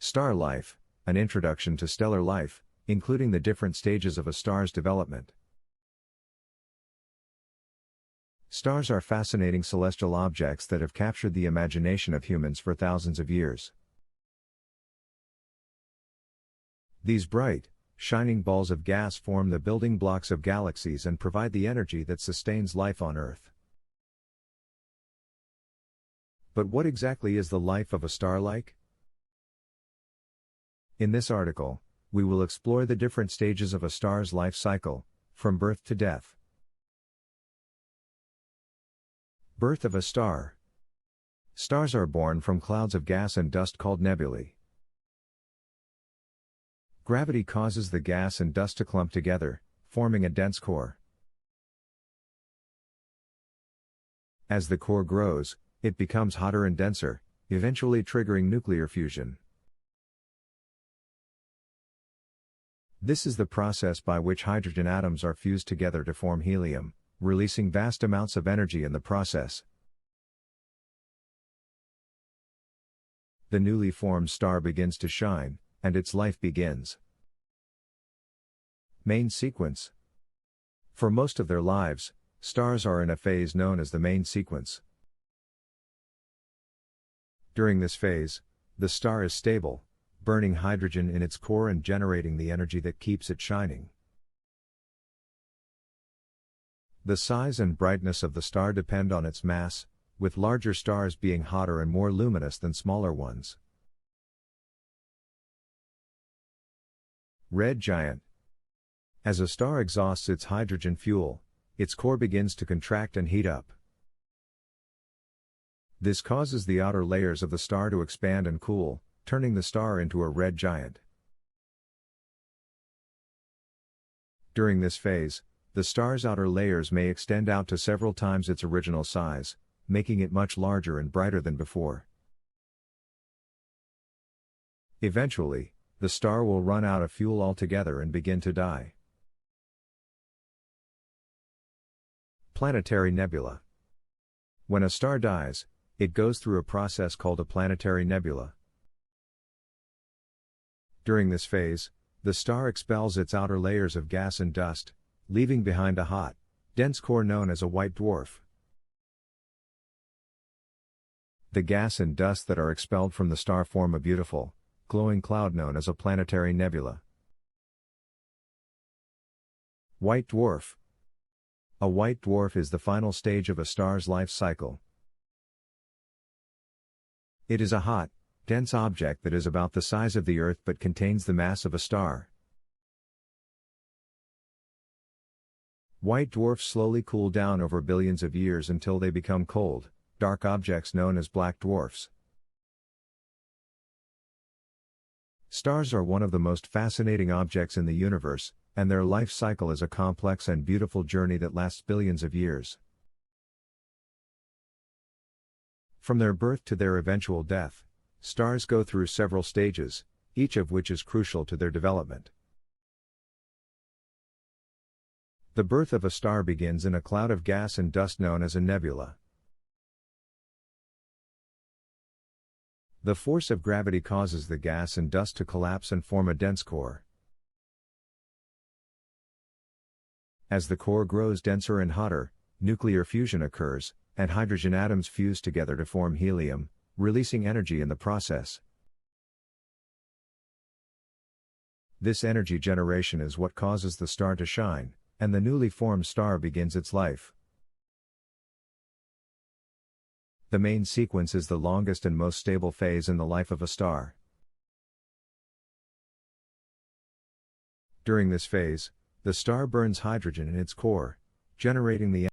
Star life, an introduction to stellar life, including the different stages of a star's development. Stars are fascinating celestial objects that have captured the imagination of humans for thousands of years. These bright, shining balls of gas form the building blocks of galaxies and provide the energy that sustains life on Earth. But what exactly is the life of a star like? In this article, we will explore the different stages of a star's life cycle, from birth to death. Birth of a star. Stars are born from clouds of gas and dust called nebulae. Gravity causes the gas and dust to clump together, forming a dense core. As the core grows, it becomes hotter and denser, eventually triggering nuclear fusion. This is the process by which hydrogen atoms are fused together to form helium, releasing vast amounts of energy in the process. The newly formed star begins to shine, and its life begins. Main sequence. For most of their lives, stars are in a phase known as the main sequence. During this phase, the star is stable, burning hydrogen in its core and generating the energy that keeps it shining. The size and brightness of the star depend on its mass, with larger stars being hotter and more luminous than smaller ones. Red giant. As a star exhausts its hydrogen fuel, its core begins to contract and heat up. This causes the outer layers of the star to expand and cool, turning the star into a red giant. During this phase, the star's outer layers may extend out to several times its original size, making it much larger and brighter than before. Eventually, the star will run out of fuel altogether and begin to die. Planetary nebula. When a star dies, it goes through a process called a planetary nebula. During this phase, the star expels its outer layers of gas and dust, leaving behind a hot, dense core known as a white dwarf. The gas and dust that are expelled from the star form a beautiful, glowing cloud known as a planetary nebula. White dwarf. A white dwarf is the final stage of a star's life cycle. It is a hot, dense object that is about the size of the Earth but contains the mass of a star. White dwarfs slowly cool down over billions of years until they become cold, dark objects known as black dwarfs. Stars are one of the most fascinating objects in the universe, and their life cycle is a complex and beautiful journey that lasts billions of years. From their birth to their eventual death, stars go through several stages, each of which is crucial to their development. The birth of a star begins in a cloud of gas and dust known as a nebula. The force of gravity causes the gas and dust to collapse and form a dense core. As the core grows denser and hotter, nuclear fusion occurs, and hydrogen atoms fuse together to form helium, releasing energy in the process. This energy generation is what causes the star to shine, and the newly formed star begins its life. The main sequence is the longest and most stable phase in the life of a star. During this phase, the star burns hydrogen in its core, generating the